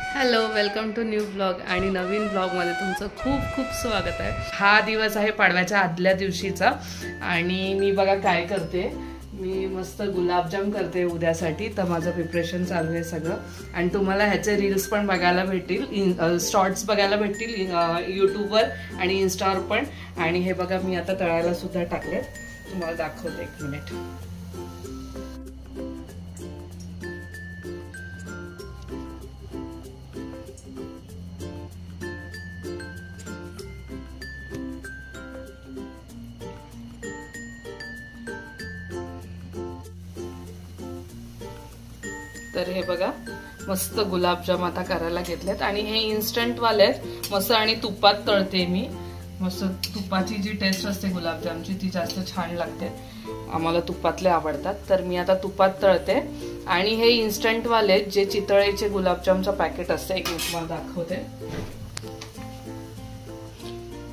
Hello, welcome to new blog आणि नवीन ब्लॉगमध्ये तुमचं खूप खूप स्वागत आहे। हा दिवस आहे पाडव्याच्या आदल्या दिवशीचा आणि मी बघा काय करते, मी मस्त गुलाबजाम करते उद्यासाठी। तर माझं प्रिपरेशन चालू आहे सगळं आणि तुम्हाला ह्याचे रील्स पण बघायला भेटतील, शॉर्ट्स बघायला भेटतील यूट्यूबवर आणि इन्स्टावर पण। आणि हे बघा मी आता तळायला सुद्धा टाकले, तुम्हाला दाखवते एक मिनिट। तर हे बघा मस्त गुलाबजाम आता करायला घेतलेत आणि हे इन्स्टंट वाले आहेत मस्त। आणि तुपात तळते मी मस्त। तुपाची जी टेस्ट असते गुलाबजामची ती जास्त छान लागते, आम्हाला तुपातले आवडतात। तर मी आता तुपात तळते आणि हे इन्स्टंट वाले जे चितळेचे गुलाबजामचं पॅकेट असते, एक मी तुम्हाला दाखवते।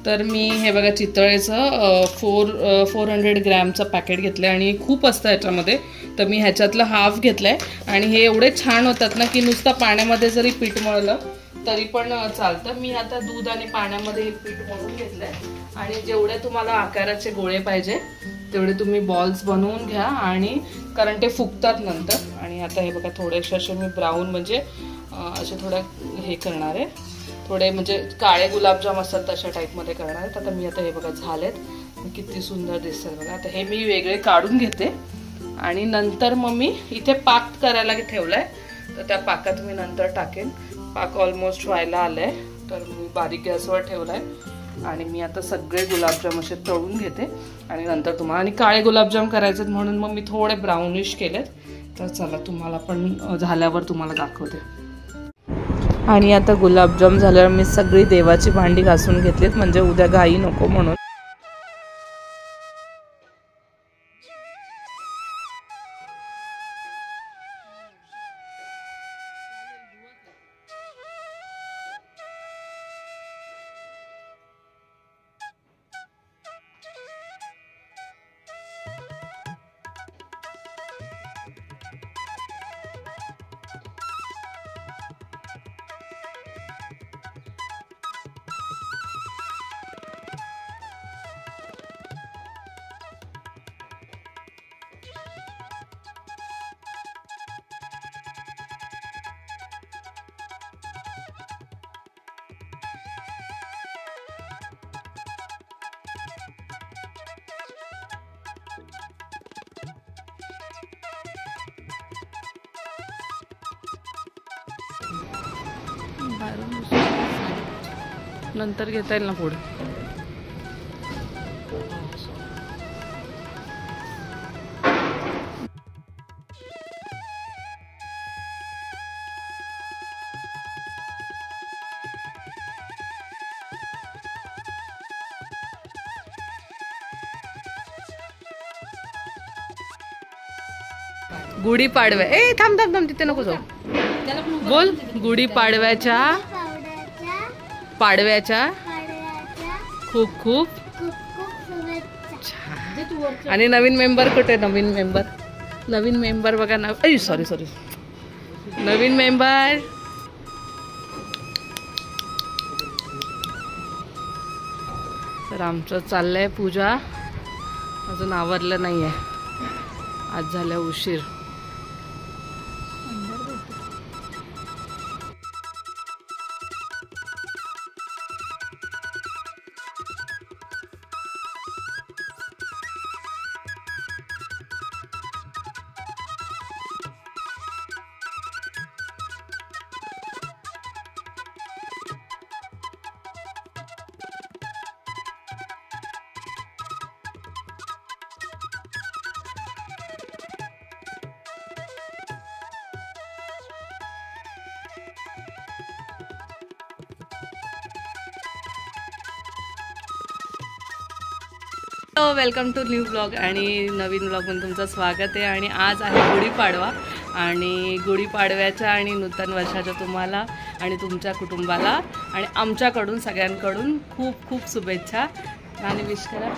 तर मी हे बघा चितळेचं 400 ग्रॅमचं पॅकेट घेतलंय आणि खूप असतं ह्याच्यामध्ये। तर मी ह्याच्यातलं हाफ घेतलंय आणि हे एवढे छान होतात ना की नुसतं पाण्यामध्ये जरी पीठ मळलं तरी पण चालतं। मी आता दूध आणि पाण्यामध्ये हे पीठ मळून घेतलंय आणि जेवढे तुम्हाला आकाराचे गोळे पाहिजे तेवढे तुम्ही बॉल्स बनवून घ्या आणि कारण ते फुगतात नंतर। आणि आता हे बघा थोडेसे असे मी ब्राऊन म्हणजे असे थोडे हे करणार आहे, थोडे म्हणजे काळे गुलाबजाम असतात तशा टाईपमध्ये करणार आहेत। आता मी आता हे बघा झालेत, किती सुंदर दिसतात बघा। आता हे मी वेगळे काढून घेते आणि नंतर मग मी इथे पाक करायला ठेवलाय, तर त्या पाकात मी नंतर टाकेन। पाक ऑलमोस्ट व्हायला आलाय, तर मी बारीक गॅसवर ठेवलाय आणि मी आता सगळे गुलाबजाम असे तळून घेते आणि नंतर तुम्हाला। आणि काळे गुलाबजाम करायचे म्हणून मग मी थोडे ब्राउनिश केलेत, तर चला तुम्हाला पण झाल्यावर तुम्हाला दाखवते। आणि आता गुलाबजाम झाल्यावर मी सगळी देवाची भांडी घासून घेतलीत म्हणजे उद्या घाई नको म्हणून। नंतर घेता येईल ना पुढे। गुढीपाडव्या ए थांब थांब थांब, तिथे नको जाऊ, बोल गुढीपाडव्याच्या खूप खूप आणि नवीन मेंबर कुठे? नवीन मेंबर बघा ना, सॉरी नवीन मेंबर। तर आमचं चाललंय पूजा, अजून आवरलं नाहीये, आज झाला उशीर। Hello, welcome to new blog आणि नवीन ब्लॉगमध्ये तुमचं स्वागत आहे। आणि आज आहे गुढीपाडवा आणि गुढीपाडव्याच्या आणि नूतन वर्षाच्या तुम्हाला आणि तुमच्या कुटुंबाला आणि आमच्याकडून सगळ्यांकडून खूप खूप शुभेच्छा आणि विश करा।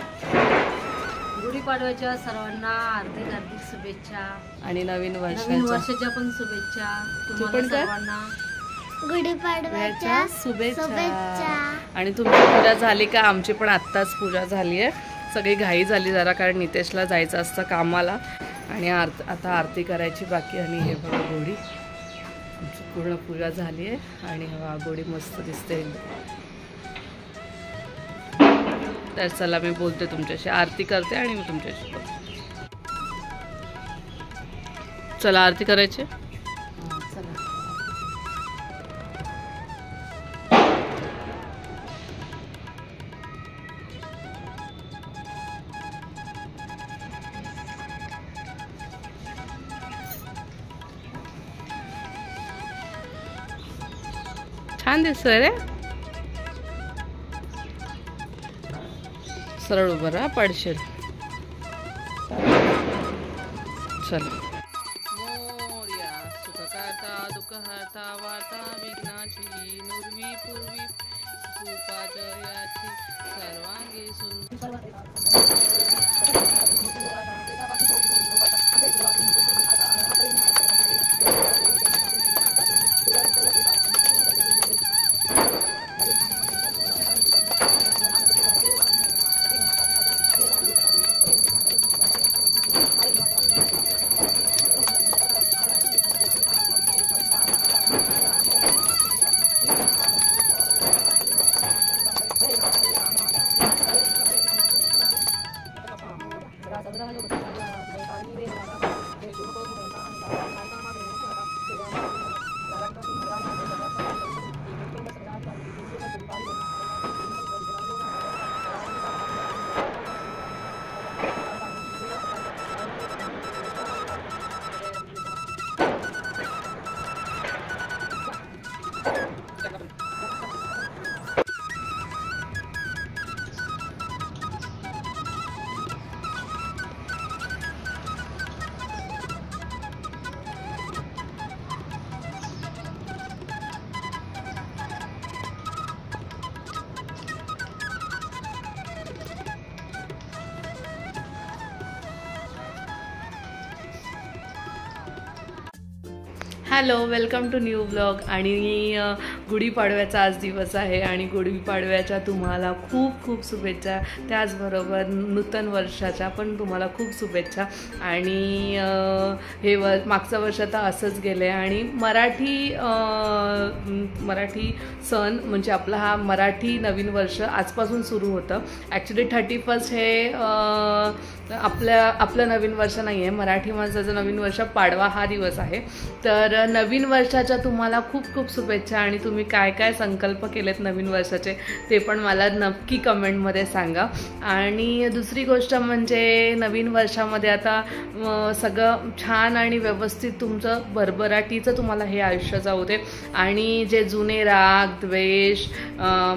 गुढीपाडव्याच्या सर्वांना हार्दिक हार्दिक शुभेच्छा आणि नवीन वर्षाच्या पण शुभेच्छा तुम्हाला सर्वांना। गुढीपाडव्याच्या शुभेच्छा। आणि तुमची पूजा झाली का? आमची पण आत्ताच पूजा झाली आहे। सगळी घाई झाली जरा, कारण नितेशला जायचं असतं कामाला आणि आता आरती करायची बाकी। आणि हे बघा गोडी, आमची पूर्ण पूजा झाली आहे आणि हा गोडी मस्त दिसते। तर चला मी बोलते तुमच्याशी, आरती करते आणि मी तुमच्याशी बोलते। चला आरती करायची। छान दिसतोय रे, सरळ उभं राहा, पडशील। चल मोरया, सुख करता दुःख हरता वार्ता विघ्नाची, नुर्वी पूर्वी कृपा जयाची, सर्वांगी सुंदर। Hello, welcome to new blog. आणि गुढीपाडव्याचा आज दिवस आहे आणि गुढीपाडव्याच्या तुम्हाला खूप खूप शुभेच्छा, त्याचबरोबर नूतन वर्षाच्या पण तुम्हाला खूप शुभेच्छा। आणि हे मागचं वर्ष तर असंच गेलं आहे आणि मराठी सण म्हणजे आपला हा मराठी नवीन वर्ष आजपासून सुरू होतं। ॲक्च्युली 31 हे आपलं नवीन वर्ष नाही आहे, मराठी माणसाचं नवीन वर्ष पाडवा हा दिवस आहे। तर नवीन वर्षाच्या तुम्हाला खूप खूप शुभेच्छा आणि तुम्ही काय काय संकल्प केलेत नवीन वर्षाचे ते पण मला नक्की कमेंटमध्ये सांगा। आणि दुसरी गोष्ट म्हणजे नवीन वर्षामध्ये आता सगळं छान आणि व्यवस्थित तुमचं भरभराटीचं तुम्हाला हे आयुष्य जाऊ दे आणि जे जुने राग, द्वेष,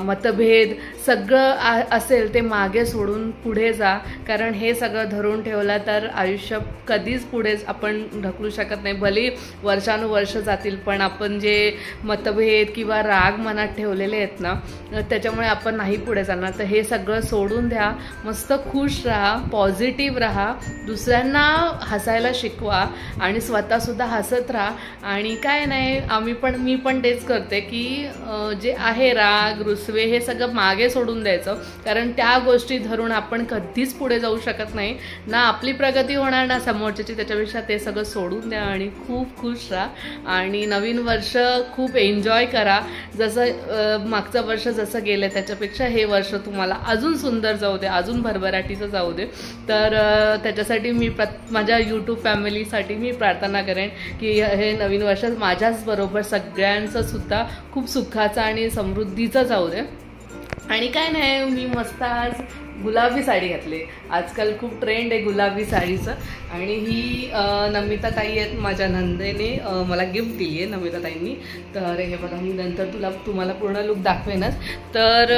मतभेद सगळं असेल ते मागे सोडून पुढे जा, कारण हे सगळं धरून ठेवलं तर आयुष्य कधीच पुढे आपण ढकलू शकत नाही। भले वर्षानुवर्ष जातील पण आपण जे मतभेद किंवा राग मनात ठेवलेले आहेत ना, त्याच्यामुळे आपण नाही पुढे जाणार। तर हे सगळं सोडून द्या, मस्त खुश राहा, पॉझिटिव्ह राहा, दुसऱ्यांना हसायला शिकवा आणि स्वतःसुद्धा हसत राहा। आणि काय नाही, मी पण तेच करते की जे आहे राग रुसवे हे सगळं मागे सोडून द्यायचं, कारण त्या गोष्टी धरून आपण कधीच पुढे जाऊ शकत नाही, ना आपली प्रगती होणार ना समोरच्याची। त्याच्यापेक्षा ते सगळं सोडून द्या आणि खूप खुश राहा आणि नवीन वर्ष खूप एन्जॉय करा। जसं मागचं वर्ष जसं गेलं त्याच्यापेक्षा हे वर्ष तुम्हाला अजून सुंदर जाऊ दे, अजून भरभराटीचं जाऊ दे। तर त्याच्यासाठी मी माझ्या यूट्यूब फॅमिलीसाठी मी प्रार्थना करेन की हे नवीन वर्ष माझ्याच बरोबर सगळ्यांचं सुद्धा खूप सुखाचं आणि समृद्धीचं जाऊ दे। आणि काय नाही, मी मस्त आज गुलाबी साडी घातली, आजकाल खूप ट्रेंड आहे गुलाबी साडीचं। आणि ही नमिता ताई आहेत माझ्या नंदेने मला गिफ्ट दिली आहे, नमिता ताईंनी। तर हे बघा, मी नंतर तुम्हाला पूर्ण लुक दाखवेनच। तर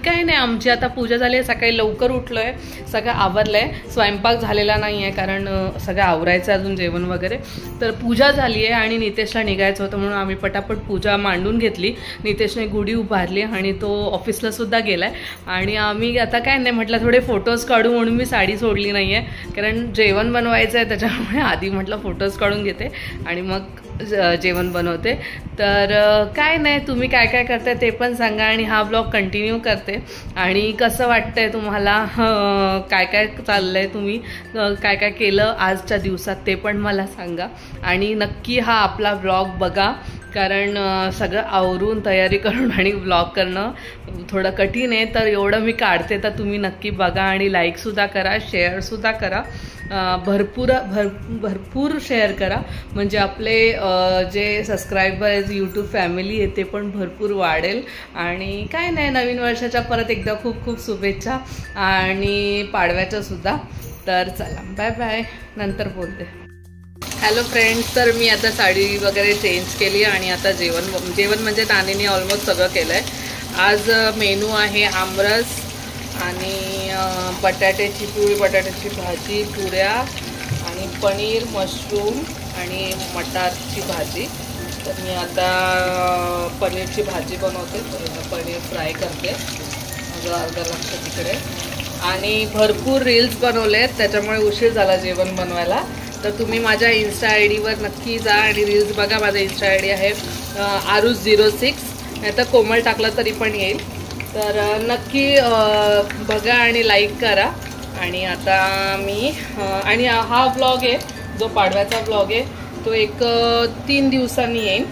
काय नाही, आमची आता पूजा झाली आहे, सकाळी लवकर उठलो आहे, सगळं आवरलं आहे, स्वयंपाक झालेला नाही आहे कारण सगळं आवरायचं अजून जेवण वगैरे। तर पूजा झाली आहे आणि नितेशला निघायचं होतं म्हणून आम्ही पटापट पूजा मांडून घेतली। नितेशने गुढी उभारली आणि तो ऑफिसला सुद्धा गेलाय आणि आम्ही आता काय नाही म्हटलं थोडे फोटोज काढू म्हणून मी साडी सोडली नाही आहे, कारण जेवण बनवायचं आहे त्याच्यामुळे आधी म्हटलं फोटोज काढून घेते आणि मग जेवण बनवते. तर काय नाही, तुम्ही काय काय करताय ते पण सांगा आणि हा ब्लॉग कंटिन्यू करते. आणि कसं वाटतंय तुम्हाला, काय काय चाललंय, तुम्ही काय काय केलं आजच्या दिवसात ते पण मला सांगा. आणि नक्की हा आपला ब्लॉग बघा, कारण सगळं आवरून तयारी करून आणि ब्लॉग करणं थोडं कठीण आहे. तर एवढं मी काढते, तर तुम्ही नक्की बघा आणि लाईकसुद्धा करा, शेअरसुद्धा करा, भरपूर शेअर करा, म्हणजे आपले जे सबस्क्रायबर आहेत, यूट्यूब फॅमिली आहे, ते पण भरपूर वाढेल. आणि काय नाही, नवीन वर्षाच्या परत एकदा खूप खूप शुभेच्छा आणि पाडव्याच्या सुद्धा. तर चला, बाय बाय, नंतर बोलते. हॅलो फ्रेंड्स, तर मी आता साडी वगैरे चेंज केली आणि आता जेवण म्हणजे नानीने ऑलमोस्ट सगळं केलं आहे. आज मेनू आहे आमरस आणि पिवळी बटाट्याची भाजी, पुऱ्या आणि पनीर, मशरूम आणि मटारची भाजी. तर मी आता पनीरची भाजी बनवते, पनीर फ्राय करते, माझं अर्धा लक्ष तिकडे. आणि भरपूर रील्स बनवलेत, त्याच्यामुळे उशीर झाला जेवण बनवायला. तर तुम्ही माझ्या इन्स्टा आय डीवर नक्की जा आणि रील्स बघा. माझा इन्स्टा आय डी आहे आरुष06, नाही तर कोमल टाकलं तरी पण येईल. तर नक्की बघा आणि लाईक करा. आणि आता मी आणि हा ब्लॉग आहे जो पाडव्याचा ब्लॉग आहे, तो एक 3 दिवसांनी येईल.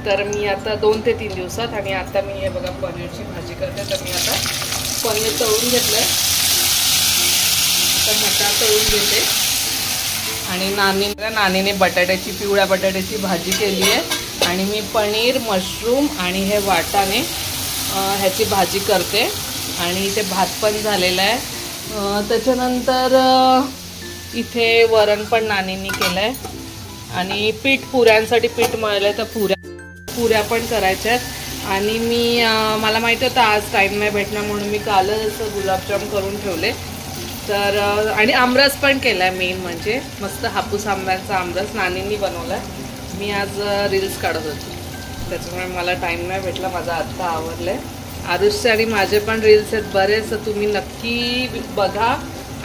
तर मी आता 2 ते 3 दिवसात. आणि आता मी हे बघा पनीरची भाजी करते. तर मी आता पनीर तळून घेतलं आहे, आता मटार तळून घेते. आणि नानीने पिवळ्या बटाट्याची भाजी केली आहे आणि मी पनीर, मशरूम आणि हे वाटाणे ह्याची भाजी करते. आणि इथे भात पण झालेला आहे. त्याच्यानंतर इथे वरण पण नानींनी केलं आहे. आणि पुऱ्यांसाठी पीठ मळलं आहे, तर पुऱ्या पण करायच्या आहेत. आणि मला माहिती होतं आज टाईम नाही भेटणार, म्हणून मी कालच गुलाबजाम करून ठेवले. तर आणि आमरस पण केला आहे, मेन म्हणजे मस्त हापूस आंब्याचा आमरस नानींनी बनवला आहे. मी आज रील्स काढत होते, त्याच्यामुळे मला टाईम नाही भेटला. माझा आत्ता आवरलं आहे. आरुषचे आणि माझे पण रील्स आहेत बरेच, तर तुम्ही नक्की बघा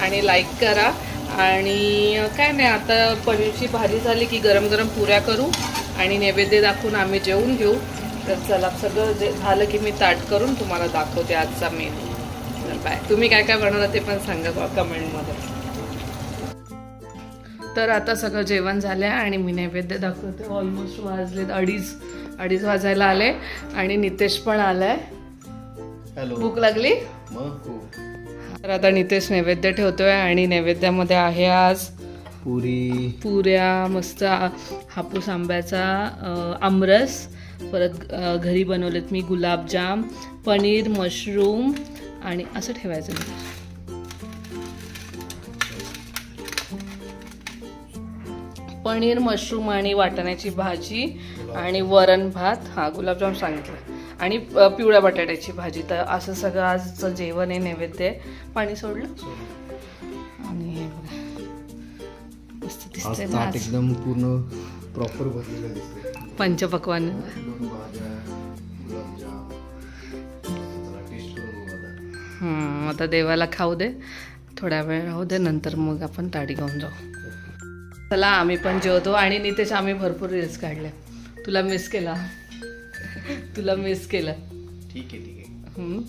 आणि लाईक करा. आणि काय नाही, आता पनीरची भाजी झाली की गरम गरम पुऱ्या करू आणि नैवेद्य दाखवून आम्ही जेवून घेऊ. तर चला, सगळं झालं की मी ताट करून तुम्हाला दाखवते आजचा मेनू. बाय. तुम्ही काय काय बनवलं ते पण सांगा कमेंटमध्ये. तर आता सगळं जेवण झालं आहे आणि मी नैवेद्य दाखवते. ऑलमोस्ट वाजलेत 2:30 वाजायला आले. आणि नितेश पण आलाय. हॅलो, भूक लागली. तर आता नितेश नैवेद्य ठेवतोय आणि नैवेद्यामध्ये आहे आज पुऱ्या, मस्त हापूस आंब्याचा आमरस, परत घरी बनवलेत मी गुलाबजाम, पनीर, मशरूम आणि असं ठेवायचं. पनीर, मशरूम आणि वाटाण्याची भाजी आणि वरण भात. हा, गुलाबजाम सांगितलं. आणि पिवळ्या बटाट्याची भाजी. तर असं सगळं आजचं जेवण आहे. नैवेद्य पाणी सोडलं आणि मस्त दिसतंय ना, एकदम पूर्ण प्रॉपर भरलेलं दिसतंय. पंचपक्वान्न. आता देवाला खाऊ दे, थोडा वेळ राहू दे, नंतर मग आपण ताडी घेऊन जाऊ. चला, आम्ही पण जेवतो. आणि नितेश, आम्ही भरपूर रील्स काढले. तुला मिस केलं. ठीक आहे.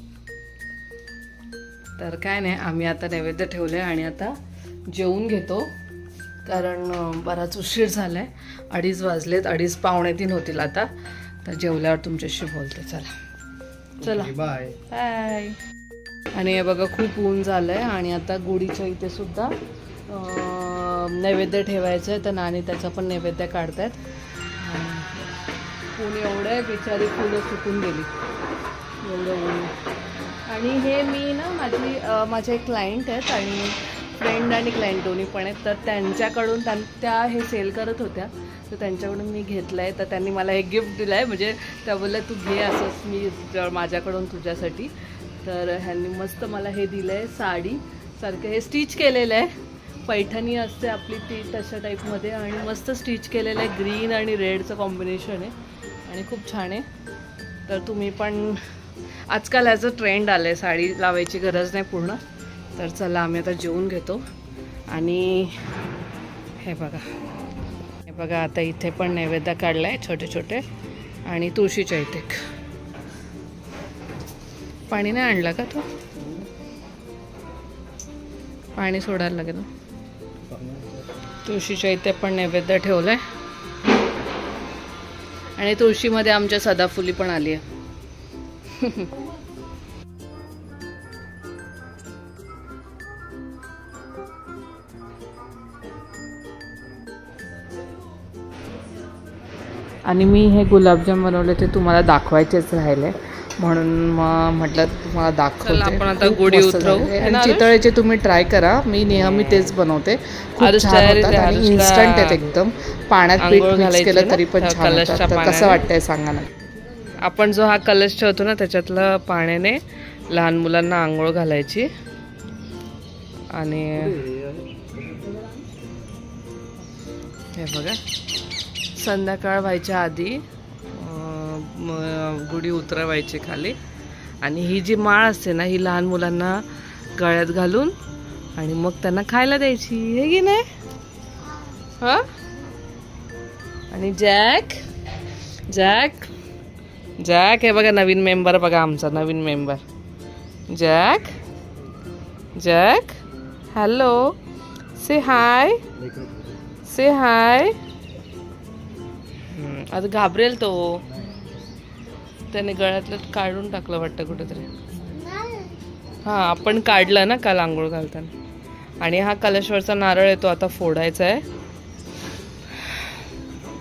तर काय नाही, आम्ही आता नैवेद्य ठेवले आणि आता जेवून घेतो, कारण बराच उशीर झालाय. 2:30 वाजलेत, 2:30 पावणे 3 होतील आता. तर जेवल्यावर तुमच्याशी बोलते. चला बाय बाय. आणि हे बघा, खूप ऊन झालंय आणि आता गुढीच्या इथे सुद्धा नैवेद्य ठेवायचं आहे. तर नानी त्याचा पण नैवेद्य काढतायत. ऊन एवढं आहे, बिचारी फुलं सुकून गेली, एवढं ऊन. आणि हे मी ना, माझे क्लायंट आहेत आणि फ्रेंड आणि क्लायंट दोन्ही पण आहेत. तर त्यांच्याकडून त्या हे सेल करत होत्या, तर त्यांच्याकडून मी घेतलं आहे. तर त्यांनी मला एक गिफ्ट दिलं आहे, म्हणजे त्या बोलल्या तू घे असंच मी माझ्याकडून तुझ्यासाठी. तर ह्यांनी मस्त मला हे दिलं आहे, साडीसारखं हे स्टिच केलेलं आहे. पैठणी असते आपली ती तशा टाईपमध्ये आणि मस्त स्टिच केलेलं आहे. ग्रीन आणि रेडचं कॉम्बिनेशन आहे आणि खूप छान आहे. तर तुम्ही पण, आजकाल ॲज अ ट्रेंड आलं आहे, साडी लावायची गरज नाही पूर्ण. तर चला, आम्ही आता जेवून घेतो. आणि हे बघा, बघा आता इथे पण नैवेद्य काढलाय छोटे छोटे आणि तुळशीच्या इथे पाणी नाही आणलं का तू? पाणी सोडायला लागेल. तुळशीच्या इथे पण नैवेद्य ठेवलंय आणि तुळशीमध्ये आमच्या सदाफुली पण आली आहे. आणि मी हे गुलाबजाम बनवले ते तुम्हाला दाखवायचेच राहिले म्हणून मग म्हटलं तुम्हाला दाखवते. आपण आता गुढी उतरवू. चितळेचे तुम्ही ट्राय करा. मी नेहमी तेच बनवते. खूप छान होतात आणि इन्स्टंट आहेत एकदम. पाण्यात पीठ मिक्स केलं तरी पण छान होतात. तर कसं वाटतंय सांगा ना. आपण जो हा कलश ठेवतो ना त्याच्यातलं पाण्याने लहान मुलांना आंघोळ घालायची आणि हे बघा संध्याकाळ व्हायच्या आधी गुढी उतरवायची खाली आणि ही जी माळ असते ना ही लहान मुलांना गळ्यात घालून आणि मग त्यांना खायला द्यायची. हे की नाही? हा. आणि जॅक जॅक जॅक हे बघा नवीन मेंबर बघा आमचा नवीन मेंबर जॅक. जॅक हॅलो से हाय से हाय. आता घाबरेल तो. त्याने गळ्यातलं काढून टाकलं वाटतं कुठेतरी. हा आपण काढलं ना काल आंघोळ घालताना. आणि हा कलशवरचा नारळ आहे तो आता फोडायचा आहे.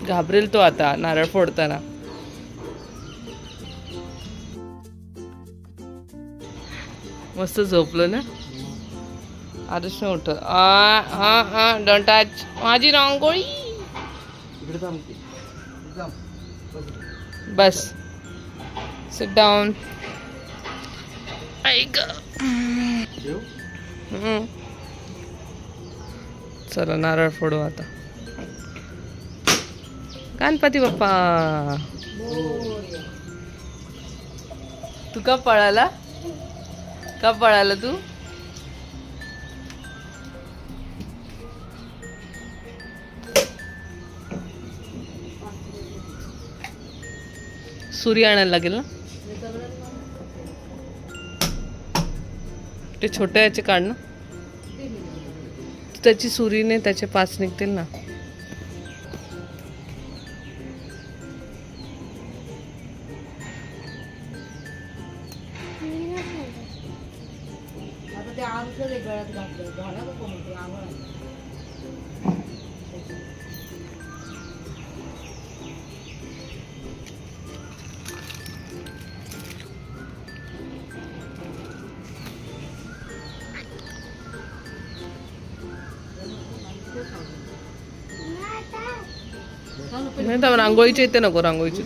घाबरेल तो आता नारळ फोडताना. मस्त झोपलो ना. आरुष उठ. डोंट टच माझी रांगोळी. बस सिट डाऊन. ऐक चला नारळ फोडू आता. गणपती बाप्पा. तू का पळाला? का पळाला तू? सुरी आणायला लागेल ना. ते छोट्या याचे काढ ना. त्याची सुरीने त्याचे 5 निघतील ना. नाही तर रांगोळीच्या इथे नको. रांगोळीची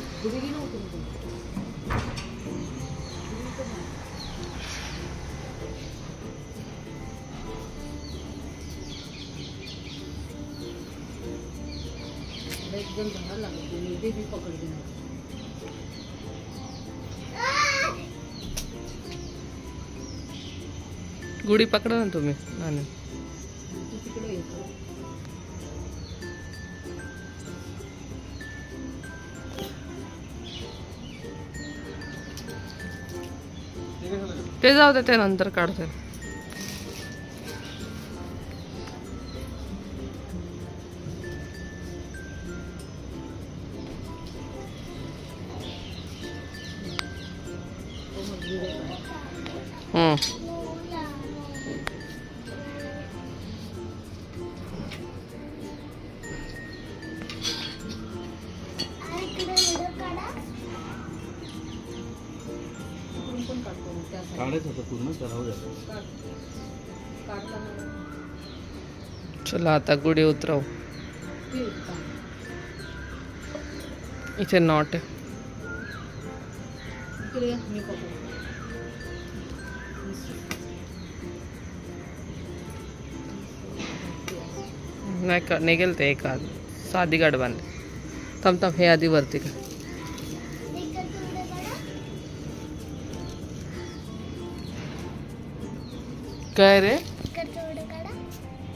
गुढी पकडा ना तुम्ही. ते जाऊ दे. ते नंतर काढते. चला आता गुढी उतरव. इथे नॉट आहे. नाही का निघेल ते. एक साधी गाठ बांधली. थांब हे आधी वरती का. काय रे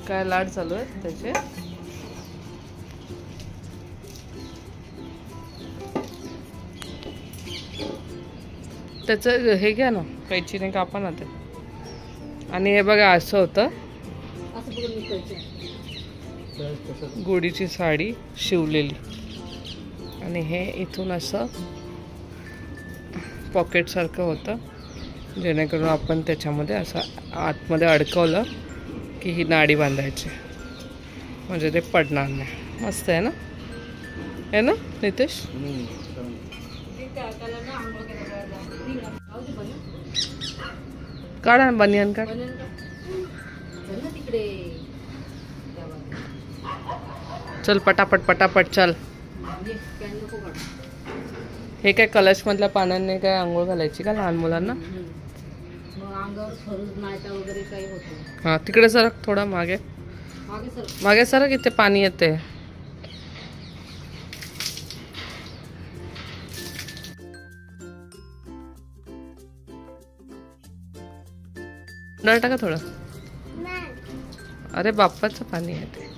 काय लाड चालू आहे त्याचे. त्याचं हे घ्या ना, कैचीने कापा ना ते. आणि हे बघा असं होतं गुढीची साडी शिवलेली, आणि हे इथून असं पॉकेट सारखं होतं, जेणेकरून आपण त्याच्यामध्ये असं आतमध्ये अडकवलं की ही नाडी बांधायची, म्हणजे ते पडणार नाही. मस्त आहे ना, आहे ना नितेश? काढा बनियान काढ. चल पटापट पटापट चल. हे काय कलश मधल्या पाण्याने काय आंघोळ घालायची का लहान मुलांना? हा तिकडे सरक थोडा मागे, मागे सरक, इथे पाणी येते. नळ टाका थोडं. अरे बाप्पाचं पाणी आहे ते.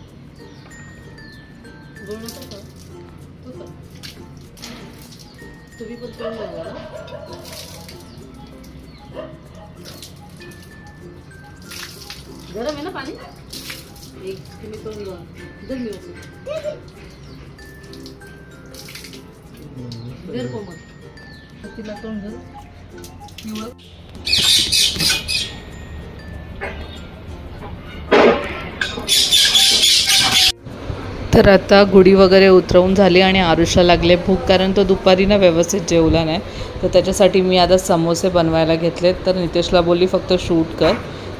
गरम आहे ना पाणी. एक तुम्ही तोंड इधर मी इधर कोमल तिला तोंड धर. तर आता गुढी वगैरे उतरवून झाली आणि आरुषला लागले भूक, कारण तो दुपारी ना व्यवस्थित जेवला नाही. तर त्याच्यासाठी मी आता समोसे बनवायला घेतले. तर नितेशला बोलली फक्त शूट कर.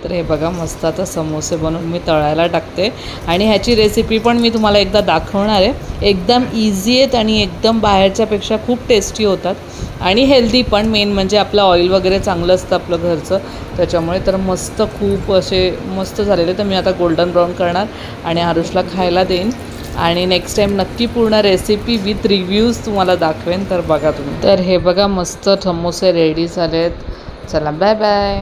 तर हे बघा मस्त आता समोसे बनवून मी तळायला टाकते, आणि ह्याची रेसिपी पण मी तुम्हाला एकदा दाखवणार आहे. एकदम इझी आहेत आणि एकदम बाहेरच्यापेक्षा खूप टेस्टी होतात आणि हेल्दी पण. मेन म्हणजे आपलं ऑइल वगैरे चांगलं असतं आपलं घरचं, त्याच्यामुळे. तर मस्त खूप असे मस्त झालेले. तर मी आता गोल्डन ब्राऊन करणार आणि आरुषला खायला देईन, आणि नेक्स्ट टाईम नक्की पूर्ण रेसिपी विथ रिव्ह्यूज तुम्हाला दाखवेन. तर बघा तुम्ही. तर हे बघा मस्त समोसे रेडी झालेत. चला बाय बाय.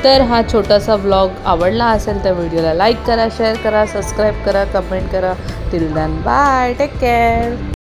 तर हा छोटासा व्लॉग आवडला असेल तर व्हिडिओला लाईक करा, शेअर करा, सबस्क्राईब करा, कमेंट करा. Till then bye, take care.